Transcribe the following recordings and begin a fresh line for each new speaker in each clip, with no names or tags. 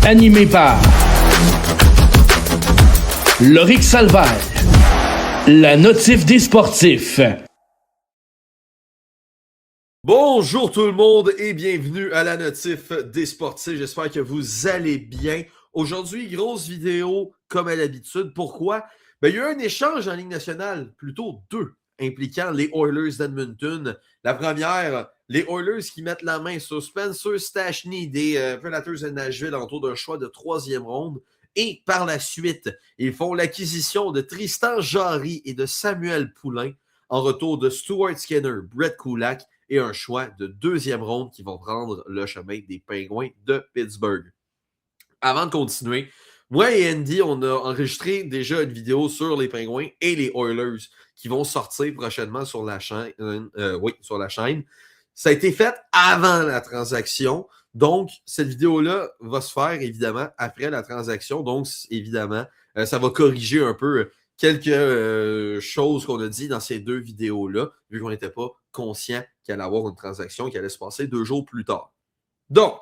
Animé par Lorik Salvaire, la notif des sportifs.
Bonjour tout le monde et bienvenue à la notif des sportifs. J'espère que vous allez bien. Aujourd'hui, grosse vidéo comme à l'habitude. Pourquoi? Il y a eu un échange en Ligue nationale, plutôt deux, impliquant les Oilers d'Edmonton. La première, les Oilers qui mettent la main sur Spencer Stastny des Predators de Nashville en tour d'un choix de 3e ronde. Et par la suite, ils font l'acquisition de Tristan Jarry et de Samuel Poulain en retour de Stuart Skinner, Brett Kulak et un choix de 2e ronde qui vont prendre le chemin des Pingouins de Pittsburgh. Avant de continuer, moi et Andy, on a enregistré déjà une vidéo sur les Pingouins et les Oilers qui vont sortir prochainement sur la chaîne. Sur la chaîne. Ça a été fait avant la transaction. Donc, cette vidéo-là va se faire évidemment après la transaction. Donc, évidemment, ça va corriger un peu quelques choses qu'on a dit dans ces deux vidéos-là, vu qu'on n'était pas conscient qu'il allait y avoir une transaction qui allait se passer 2 jours plus tard. Donc,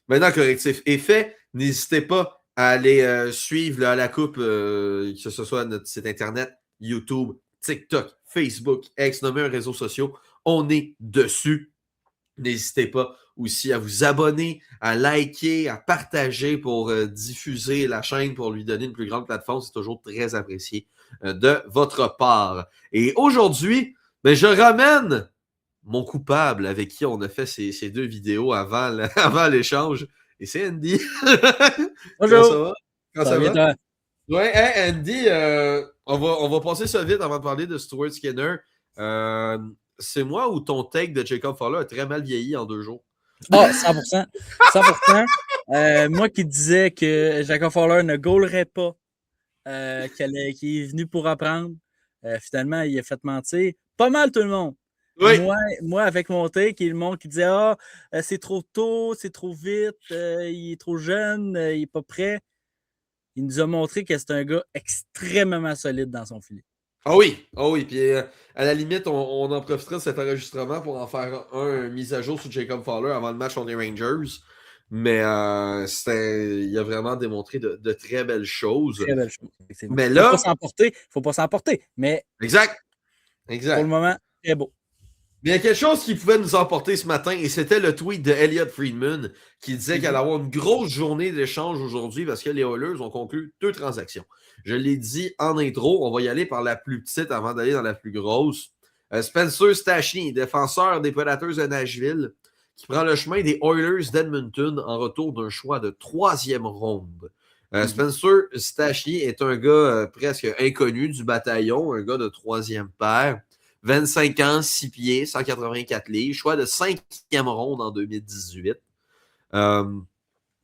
maintenant, correctif est fait. N'hésitez pas à aller suivre à la coupe, que ce soit notre site internet, YouTube, TikTok, Facebook, nommé un réseau social. On est dessus. N'hésitez pas aussi à vous abonner, à liker, à partager pour diffuser la chaîne, pour lui donner une plus grande plateforme. C'est toujours très apprécié de votre part. Et aujourd'hui, je ramène mon coupable avec qui on a fait ces deux vidéos avant l'échange. Et c'est Andy.
Bonjour.
Comment ça va? Comment ça va?
Toi?
Ouais, hey, Andy, on va passer ça vite avant de parler de Stuart Skinner. C'est moi ou ton take de Jacob Fowler a très mal vieilli en 2 jours?
Ah, 100%. 100%. Moi qui disais que Jacob Fowler ne goalerait pas, qu'il est venu pour apprendre, finalement, il a fait mentir pas mal tout le monde.
Oui.
Moi, avec mon take, le monde qui disait « Ah, c'est trop tôt, c'est trop vite, il est trop jeune, il n'est pas prêt. » Il nous a montré que c'est un gars extrêmement solide dans son filet.
Ah oui. Puis à la limite, on en profitera de cet enregistrement pour en faire un mise à jour sur Jacob Fowler avant le match contre les Rangers. Mais il a vraiment démontré de très belles choses.
Très belle chose.
Mais là,
faut pas s'emporter. Mais
exact.
Pour le moment, très beau.
Mais il y a quelque chose qui pouvait nous emporter ce matin, et c'était le tweet de Elliot Friedman qui disait qu'il allait avoir une grosse journée d'échange aujourd'hui parce que les Oilers ont conclu 2 transactions. Je l'ai dit en intro, on va y aller par la plus petite avant d'aller dans la plus grosse. Spencer Stastny, défenseur des Predators de Nashville, qui prend le chemin des Oilers d'Edmonton en retour d'un choix de 3e ronde. Spencer Stastny est un gars presque inconnu du bataillon, un gars de 3e paire. 25 ans, 6 pieds, 184 livres, choix de 5e ronde en 2018.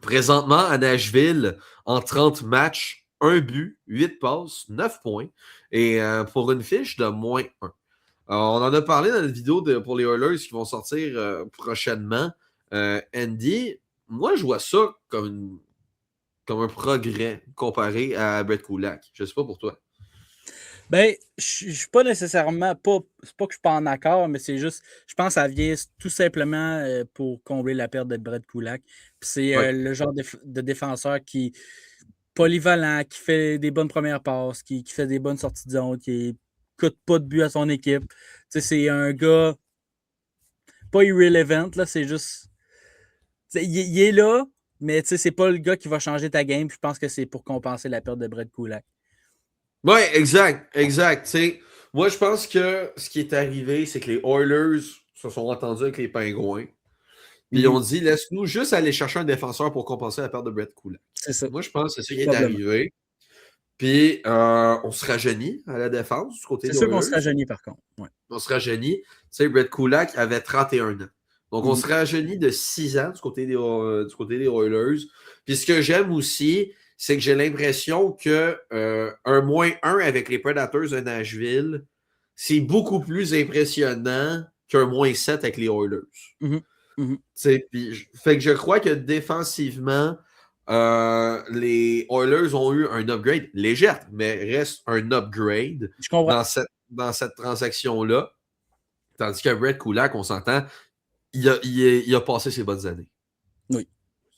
Présentement, à Nashville, en 30 matchs, 1 but, 8 passes, 9 points, et pour une fiche de moins 1. On en a parlé dans la vidéo pour les Oilers qui vont sortir prochainement. Andy, moi, je vois ça comme un progrès comparé à Brett Kulak. Je ne sais pas pour toi.
Ben, je suis pas nécessairement c'est pas que je suis pas en accord, mais c'est juste, je pense que ça vient tout simplement pour combler la perte de Brett Kulak. Puis c'est le genre de défenseur qui polyvalent, qui fait des bonnes premières passes, qui fait des bonnes sorties de zone, qui coûte pas de but à son équipe. Tu sais, c'est un gars pas irrelevant, là, c'est juste. Il est là, mais tu sais, c'est pas le gars qui va changer ta game. Je pense que c'est pour compenser la perte de Brett Kulak.
Oui, exact. T'sais, moi, je pense que ce qui est arrivé, c'est que les Oilers se sont entendus avec les Pingouins. Puis ils ont dit, laisse-nous juste aller chercher un défenseur pour compenser la perte de Brett Kulak.
C'est ça.
Moi, je pense que c'est ça qui est arrivé. Puis on se rajeunit à la défense du côté des Oilers.
C'est sûr qu'on se rajeunit, par contre. Ouais.
On se rajeunit. Tu sais, Brett Kulak avait 31 ans. Donc, on se rajeunit de 6 ans du côté des Oilers. Puis ce que j'aime aussi, c'est que j'ai l'impression que un -1 avec les Predators de Nashville, c'est beaucoup plus impressionnant qu'un -7 avec les Oilers.
Mhm. Mhm.
Fait que je crois que défensivement, les Oilers ont eu un upgrade léger, mais reste un upgrade
Je comprends.
dans cette transaction-là. Tandis que Brett Kulak, on s'entend, il a passé ses bonnes années.
Oui.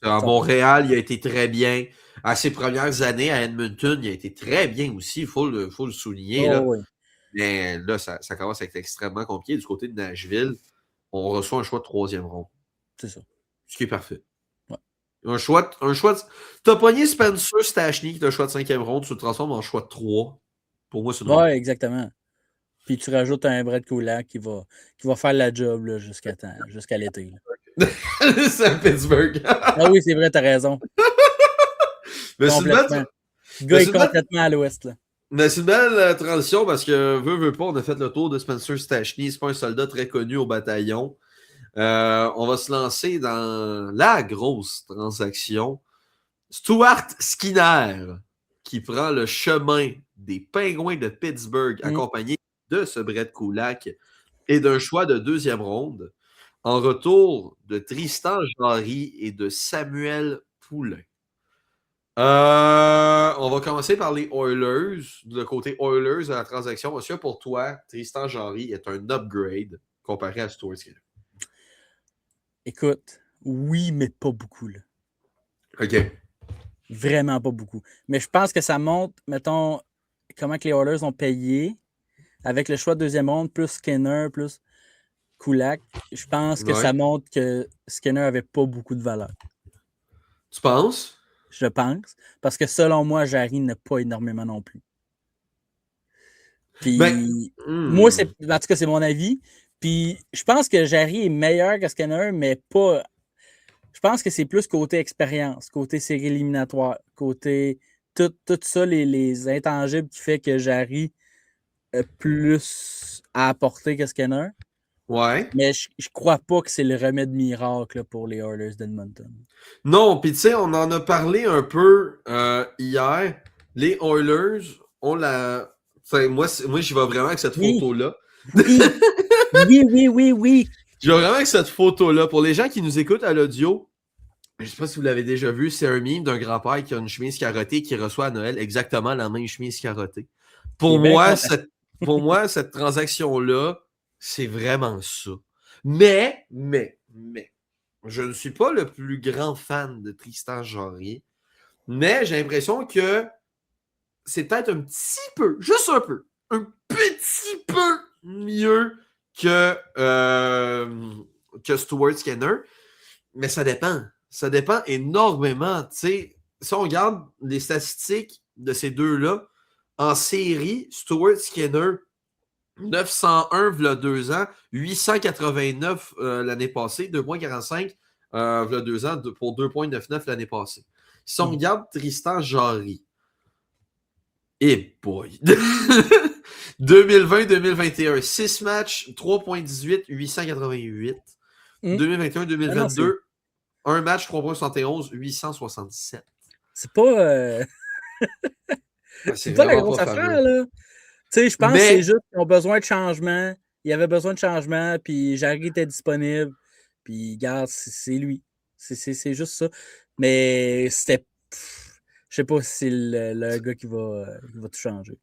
À Montréal, il a été très bien. À ses premières années à Edmonton, il a été très bien aussi, il faut le souligner. Là.
Oui.
Mais là, ça commence à être extrêmement compliqué. Du côté de Nashville, on reçoit un choix de 3e ronde.
C'est ça.
Ce qui est parfait.
Ouais.
Un choix de... T'as pogné Spencer Stachny qui est un choix de 5e ronde, tu le transformes en choix de 3. Pour moi, c'est une
Oui, exactement. Puis tu rajoutes un Brett Kulak qui va faire la job là, jusqu'à l'été.
c'est à Pittsburgh.
Ah oui, c'est vrai, t'as raison.
Mais
complètement. Le gars est complètement à l'ouest. Là.
Mais c'est une belle transition parce que, veut pas, on a fait le tour de Spencer Stachny. C'est pas un soldat très connu au bataillon. On va se lancer dans la grosse transaction. Stuart Skinner, qui prend le chemin des Pingouins de Pittsburgh, accompagné de ce Brett Kulak et d'un choix de 2e ronde, en retour de Tristan Jarry et de Samuel Poulain. On va commencer par les Oilers. Le côté Oilers de la transaction. Est-ce que pour toi, Tristan Jarry est un upgrade comparé à Stuart Skinner?
Écoute, oui, mais pas beaucoup. Là.
OK.
Vraiment pas beaucoup. Mais je pense que ça montre, mettons, comment que les Oilers ont payé avec le choix de 2e ronde, plus Skinner, plus Kulak. Je pense que ça montre que Skinner avait pas beaucoup de valeur.
Tu penses?
Je pense. Parce que selon moi, Jarry n'a pas énormément non plus. Puis, moi, en tout cas, c'est mon avis. Puis, je pense que Jarry est meilleur que Skinner, mais pas. Je pense que c'est plus côté expérience, côté série éliminatoire, côté tout ça, les intangibles qui fait que Jarry a plus à apporter que Skinner.
Ouais.
Mais je crois pas que c'est le remède miracle là, pour les Oilers d'Edmonton.
Non, puis tu sais, on en a parlé un peu hier. Les Oilers ont la... Enfin, moi j'y vais vraiment avec cette photo-là.
Oui.
Je vais vraiment avec cette photo-là. Pour les gens qui nous écoutent à l'audio, je sais pas si vous l'avez déjà vu, c'est un meme d'un grand-père qui a une chemise carottée qui reçoit à Noël exactement la même chemise carottée. Pour moi, cette transaction-là, c'est vraiment ça. Mais, je ne suis pas le plus grand fan de Tristan Jarry, mais j'ai l'impression que c'est peut-être un petit peu, juste un petit peu mieux que Stuart Skinner, mais ça dépend. Ça dépend énormément. T'sais, si on regarde les statistiques de ces deux-là, en série, Stuart Skinner, 901 v'là 2 ans, 889 l'année passée, 2,45 v'là 2 ans pour 2,99 l'année passée. Si on regarde Tristan Jarry, boy! 2020-2021, 6 matchs, 3,18, 888. 2021-2022, 1 match, 3,71, 867.
C'est pas... c'est pas la grosse affaire, là. Tu sais, je pense que c'est juste qu'ils ont besoin de changement. Il y avait besoin de changement, puis Jarry était disponible. Puis, regarde, c'est lui. C'est juste ça. Mais c'était... Je sais pas si c'est le gars qui va tout changer.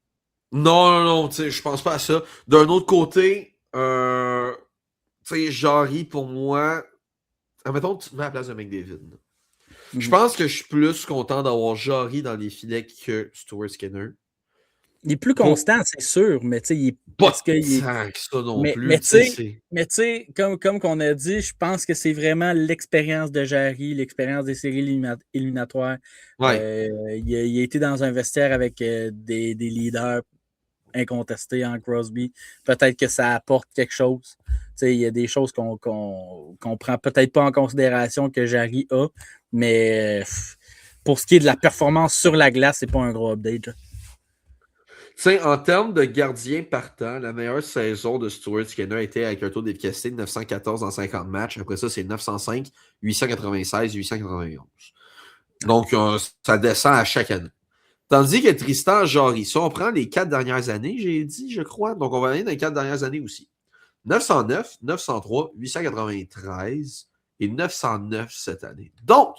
Non, tu sais, je pense pas à ça. D'un autre côté, tu sais, Jarry, pour moi... Admettons, tu te mets à la place de McDavid. Je pense que je suis plus content d'avoir Jarry dans les filets que Stuart Skinner.
Il est plus constant, c'est sûr, mais tu sais, il est
pas tant que ça non plus.
Mais tu sais, comme qu'on a dit, je pense que c'est vraiment l'expérience de Jarry, l'expérience des séries éliminatoires.
Ouais.
Il a été dans un vestiaire avec des leaders incontestés en Crosby. Peut-être que ça apporte quelque chose. Tu sais, il y a des choses qu'on prend peut-être pas en considération que Jarry a, mais pour ce qui est de la performance sur la glace, c'est pas un gros update.
Tu sais, en termes de gardien partant, la meilleure saison de Stuart Skinner était avec un taux d'efficacité de 914 en 50 matchs. Après ça, c'est 905, 896, 891. Donc, ça descend à chaque année. Tandis que Tristan Jarry, si on prend les 4 dernières années, j'ai dit, je crois, donc on va aller dans les 4 dernières années aussi. 909, 903, 893 et 909 cette année. Donc,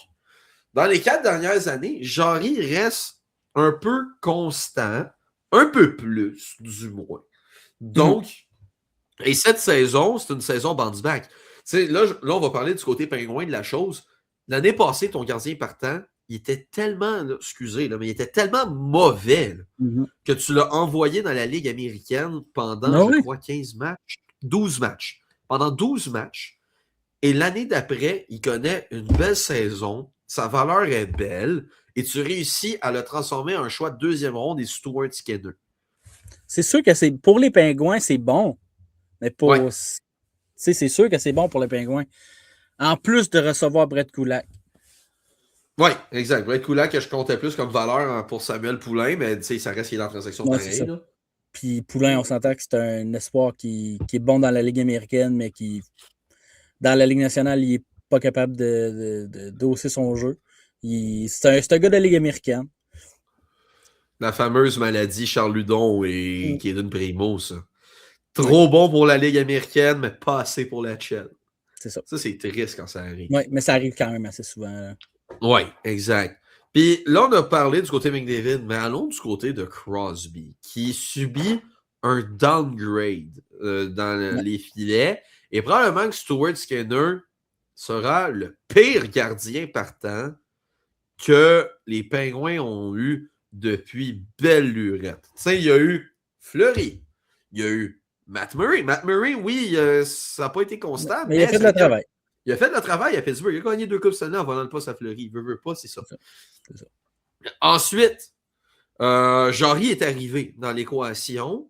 dans les 4 dernières années, Jarry reste un peu constant, un peu plus, du moins. Donc, et cette saison, c'est une saison bounce back. Là, on va parler du côté pingouin de la chose. L'année passée, ton gardien partant, il était tellement, là, excusez, là, mais il était tellement mauvais là, que tu l'as envoyé dans la Ligue américaine pendant, je crois, 15 matchs, 12 matchs. Pendant 12 matchs. Et l'année d'après, il connaît une belle saison. Sa valeur est belle. Et tu réussis à le transformer en un choix de deuxième ronde des Stuart Skinner.
C'est sûr que pour les Pingouins, c'est bon. Mais c'est sûr que c'est bon pour les Pingouins. En plus de recevoir Brett Kulak.
Oui, exact. Brett Kulak, que je comptais plus comme valeur pour Samuel Poulain, mais ça reste qu'il est dans la transaction pareil.
Puis Poulain, on s'entend que c'est un espoir qui est bon dans la Ligue américaine, mais qui, dans la Ligue nationale, il n'est pas capable de hausser son jeu. C'est un gars de la Ligue américaine.
La fameuse maladie Charles Ludon qui est d'une primo, ça. Trop bon pour la Ligue américaine, mais pas assez pour la Chelle.
C'est ça.
Ça, c'est triste quand ça arrive.
Oui, mais ça arrive quand même assez souvent.
Oui, exact. Puis là, on a parlé du côté McDavid, mais allons du côté de Crosby, qui subit un downgrade dans les filets. Et probablement que Stuart Skinner sera le pire gardien partant que les Pingouins ont eu depuis belle lurette. Tu sais, il y a eu Fleury, il y a eu Matt Murray. Matt Murray, oui, ça n'a pas été constant.
Mais il a fait le travail.
Il a fait le travail à Pittsburgh. Il a gagné 2 Coupes Stanley en volant le poste à Fleury. Il veut pas, c'est ça. C'est ça. Ensuite, Jarry est arrivé dans l'équation.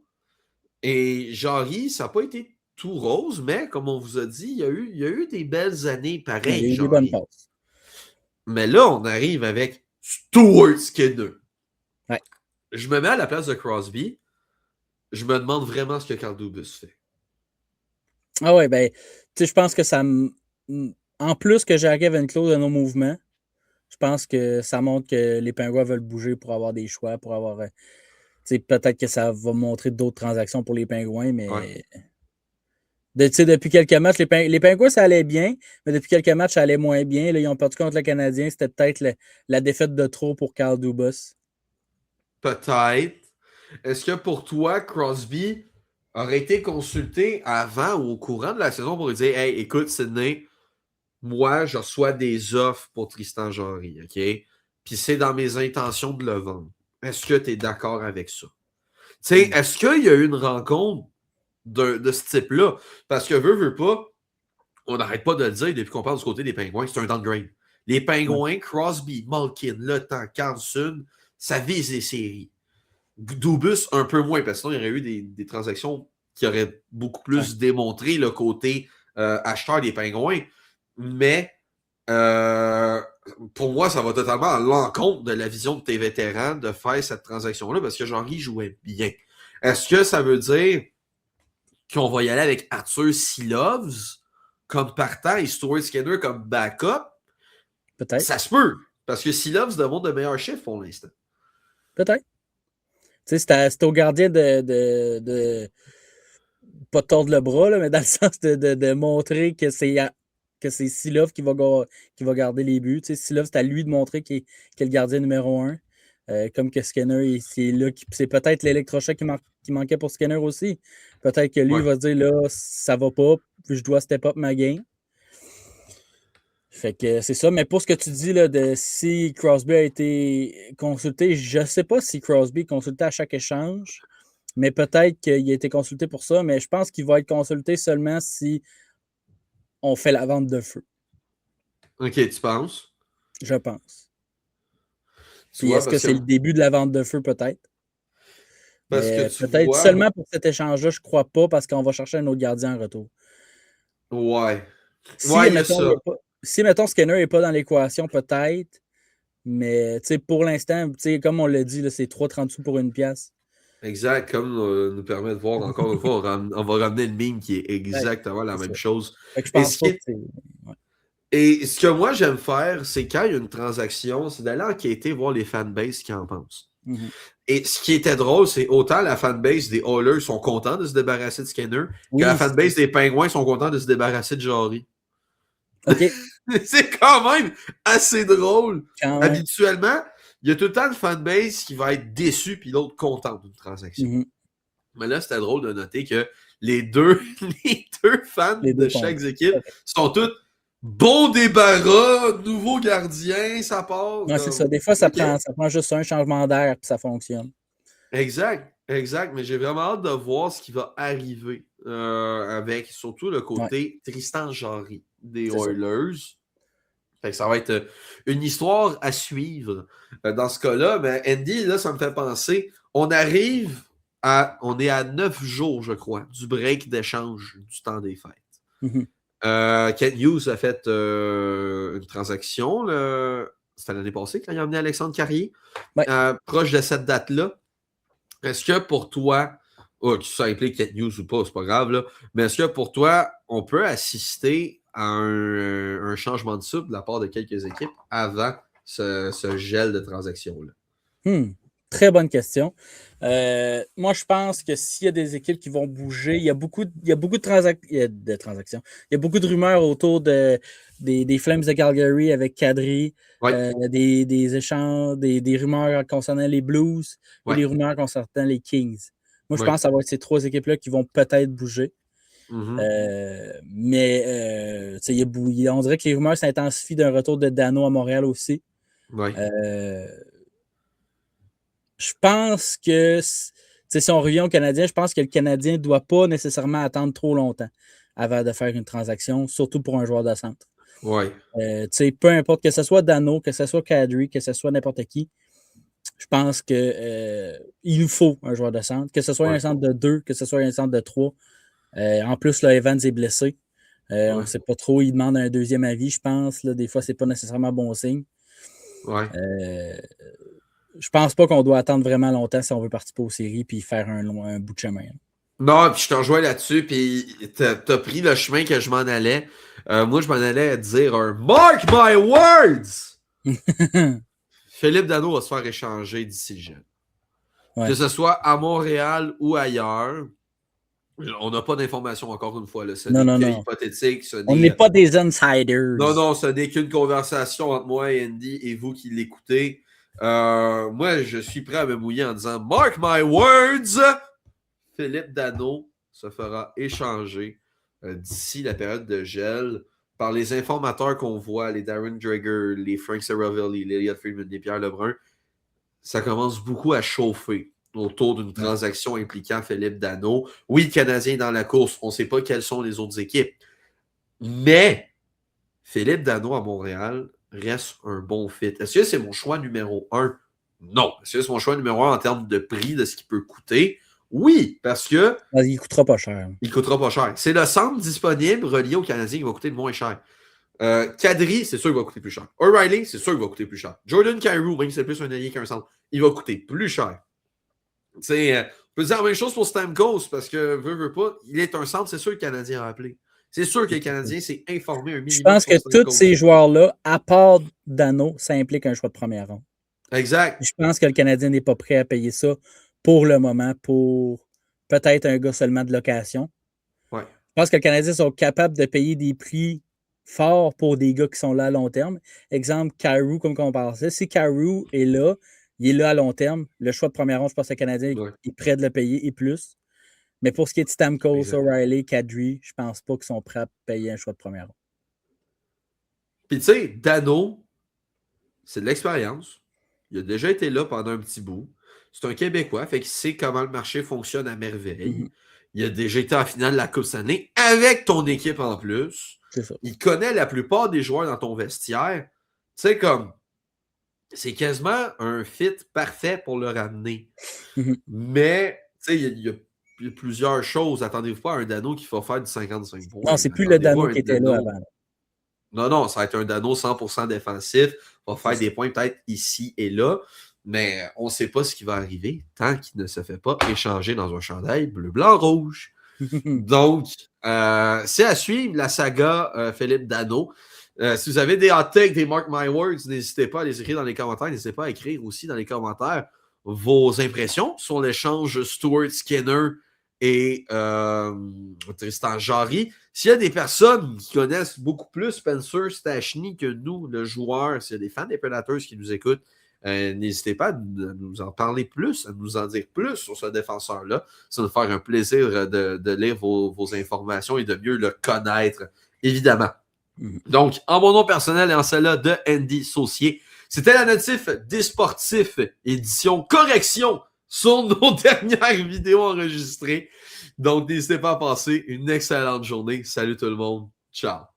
Et Jarry, ça n'a pas été tout rose, mais comme on vous a dit, il y a eu des belles années pareilles.
Il y a eu des bonnes passes.
Mais là, on arrive avec Stuart Skinner.
Ouais.
Je me mets à la place de Crosby. Je me demande vraiment ce que Carl Dubas fait.
Ah ouais, ben, tu sais, je pense que ça... En plus que Jarry avait une clause de non-mouvement, je pense que ça montre que les Pingouins veulent bouger pour avoir des choix, pour avoir... peut-être que ça va montrer d'autres transactions pour les Pingouins, mais... Ouais. Depuis quelques matchs, les Pingouins, ça allait bien, mais depuis quelques matchs, ça allait moins bien. Là, ils ont perdu contre le Canadien. C'était peut-être la défaite de trop pour Carl Dubas.
Peut-être. Est-ce que pour toi, Crosby aurait été consulté avant ou au courant de la saison pour lui dire « Hey, écoute, Sidney, moi, je reçois des offres pour Tristan Jarry, OK? Puis c'est dans mes intentions de le vendre. Est-ce que tu es d'accord avec ça? » Tu sais, est-ce qu'il y a eu une rencontre de ce type-là? Parce que veut pas, on n'arrête pas de le dire depuis qu'on parle du côté des Pingouins, c'est un downgrade. Les Pingouins, Crosby, Malkin, Le Temps, Carlson, ça vise les séries. Dubus, un peu moins, parce que sinon, il y aurait eu des transactions qui auraient beaucoup plus démontré le côté acheteur des Pingouins. Mais pour moi, ça va totalement à l'encontre de la vision de tes vétérans de faire cette transaction-là, parce que Jarry jouait bien. Est-ce que ça veut dire qu'on va y aller avec Arthur Silovs comme partant et Stuart Skinner comme backup?
Peut-être.
Ça se peut, parce que Silovs demande de meilleurs chiffres pour l'instant.
Peut-être. Tu sais, c'est au gardien de pas tordre le bras, là, mais dans le sens de montrer que c'est Silov qui va garder les buts. Tu sais, Silov, c'est à lui de montrer qu'il est le gardien numéro 1. Comme que Skinner, c'est peut-être l'électrochoc qui manquait pour Skinner aussi. Peut-être que lui, il va dire, là, ça va pas, puis je dois step up ma game. Fait que c'est ça. Mais pour ce que tu dis là, de si Crosby a été consulté, je ne sais pas si Crosby est consulté à chaque échange, mais peut-être qu'il a été consulté pour ça. Mais je pense qu'il va être consulté seulement si on fait la vente de feu.
OK, tu penses?
Je pense. Puis est-ce que c'est le début de la vente de feu, peut-être?
Parce que
peut-être seulement pour cet échange-là, je ne crois pas, parce qu'on va chercher un autre gardien en retour.
Ouais.
Si, mettons, Skinner n'est pas dans l'équation, peut-être, mais pour l'instant, comme on l'a dit, là, c'est 3,30 sous pour une pièce.
Exact, comme nous permet de voir encore une fois, on va ramener le meme qui est exactement la même chose.
Je pense pas que
Et ce que moi j'aime faire, c'est quand il y a une transaction, c'est d'aller enquêter, voir les fanbases qui en pensent.
Mhm.
Et ce qui était drôle, c'est autant la fanbase des Oilers sont contents de se débarrasser de Skinner, que la
Oui,
fanbase des Penguins sont contents de se débarrasser de Jarry.
OK,
C'est quand même assez drôle.
quand même.
Habituellement, il y a tout le temps une fanbase qui va être déçue puis l'autre contente d'une transaction.
Mhm.
Mais là, c'était drôle de noter que les deux, les deux fans
Les deux
de
sont
chaque équipe sont tous bon débarras, nouveau gardien, ça part.
Ouais, c'est ça. Des fois,
OK.
ça prend juste un changement d'air puis ça fonctionne.
Exact, exact. Mais j'ai vraiment hâte de voir ce qui va arriver avec surtout le côté Tristan Jarry des
C'est ça.
Oilers. Fait que ça va être une histoire à suivre dans ce cas-là. Mais Andy, là, ça me fait penser, on est à 9 jours, je crois, du break d'échange du temps des fêtes.
Mhm.
Kent Hughes a fait une transaction, c'était l'année passée quand il a amené Alexandre Carrier,
Ouais.
proche de cette date-là. Est-ce que pour toi, que ça implique Kent Hughes ou pas, c'est pas grave, là, mais est-ce que pour toi, on peut assister à un changement de soupe de la part de quelques équipes avant ce gel de transaction-là?
Très bonne question. Moi, je pense que s'il y a des équipes qui vont bouger, il y a beaucoup de transactions. Il y a beaucoup de rumeurs autour des Flames de Calgary avec Kadri,
Ouais.
des échanges, des rumeurs concernant les Blues et
Ouais.
des rumeurs concernant les Kings. Moi, je
Ouais.
pense que ça va être ces trois équipes-là qui vont peut-être bouger.
Mhm.
On dirait que les rumeurs s'intensifient d'un retour de Dano à Montréal aussi.
Ouais.
Je pense que si on revient au Canadien, je pense que le Canadien ne doit pas nécessairement attendre trop longtemps avant de faire une transaction, surtout pour un joueur de centre.
Ouais.
Peu importe que ce soit Dano, que ce soit Kadri, que ce soit n'importe qui, je pense que il nous faut un joueur de centre, que ce soit un centre de 2, que ce soit un centre de 3. En plus, là, Evans est blessé. On ne sait pas trop, il demande un deuxième avis, je pense. Là, des fois, ce n'est pas nécessairement bon signe.
Ouais.
Je pense pas qu'on doit attendre vraiment longtemps si on veut participer aux séries et faire un bout de chemin.
Non, puis je te rejoins là-dessus, puis t'as pris le chemin que je m'en allais. Moi, je m'en allais dire un Mark my words! Philippe Dano va se faire échanger d'ici jeune.
Ouais.
Que ce soit à Montréal ou ailleurs, on n'a pas d'informations encore une fois. Là. Ce n'est que hypothétique.
On n'est pas des insiders.
Non, ce n'est qu'une conversation entre moi et Andy et vous qui l'écoutez. Moi, je suis prêt à me mouiller en disant Mark my words! Philippe Dano se fera échanger d'ici la période de gel par les informateurs qu'on voit, les Darren Dreger, les Frank Seravalli, les Elliott Friedman, les Pierre Lebrun. Ça commence beaucoup à chauffer autour d'une transaction impliquant Philippe Dano. Oui, le Canadien est dans la course. On ne sait pas quelles sont les autres équipes. Mais Philippe Dano à Montréal reste un bon fit. Est-ce que c'est mon choix numéro 1? Non. Est-ce que c'est mon choix numéro 1 en termes de prix, de ce qu'il peut coûter? Oui, parce que...
Il ne coûtera pas cher.
Il ne coûtera pas cher. C'est le centre disponible relié au Canadien qui va coûter le moins cher. Kadri, c'est sûr qu'il va coûter plus cher. O'Reilly, c'est sûr qu'il va coûter plus cher. Jordan Kyrou, même si c'est plus un allié qu'un centre, il va coûter plus cher. On peut dire la même chose pour Stamkos, parce que, veut pas, il est un centre, c'est sûr que le Canadien a appelé. C'est sûr que le Canadien s'est informé un minimum.
Je pense que tous ces joueurs-là, à part Dano, ça implique un choix de première ronde.
Exact.
Je pense que le Canadien n'est pas prêt à payer ça pour le moment, pour peut-être un gars seulement de location.
Ouais.
Je pense que le Canadien sont capables de payer des prix forts pour des gars qui sont là à long terme. Exemple, Kyrou, comme on parlait. Si Kyrou est là, il est là à long terme. Le choix de première ronde, je pense que le Canadien est prêt de le payer et plus. Mais pour ce qui est de Stamkos, O'Reilly, Kadri, je pense pas qu'ils sont prêts à payer un choix de première ronde.
Puis tu sais, Dano, c'est de l'expérience. Il a déjà été là pendant un petit bout. C'est un Québécois, fait qu'il sait comment le marché fonctionne à merveille. Mm-hmm. Il a déjà été en finale de la Coupe Stanley avec ton équipe en plus.
C'est ça.
Il connaît la plupart des joueurs dans ton vestiaire. Tu sais, comme, c'est quasiment un fit parfait pour le ramener.
Mm-hmm.
Mais, tu sais, il y a plusieurs choses. Attendez-vous pas à un Dano qui va faire du 55 points.
Non, c'est plus le Dano qui était là avant.
Non, ça va être un Dano 100% défensif. Il va faire des points peut-être ici et là. Mais on ne sait pas ce qui va arriver tant qu'il ne se fait pas échanger dans un chandail bleu, blanc, rouge. Donc, c'est à suivre la saga Philippe Dano. Si vous avez des hot takes, des mark my words, n'hésitez pas à les écrire dans les commentaires. N'hésitez pas à écrire aussi dans les commentaires vos impressions sur l'échange Stuart Skinner et Tristan Jarry. S'il y a des personnes qui connaissent beaucoup plus Spencer Stachny que nous, le joueur, s'il y a des fans des Predators qui nous écoutent, n'hésitez pas à nous en parler plus, à nous en dire plus sur ce défenseur-là. Ça va nous faire un plaisir de lire vos informations et de mieux le connaître, évidemment. Donc, en mon nom personnel et en celle-là de Andy Saucier, c'était la notif des sportifs, édition correction sur nos dernières vidéos enregistrées. Donc, n'hésitez pas à passer une excellente journée. Salut tout le monde. Ciao.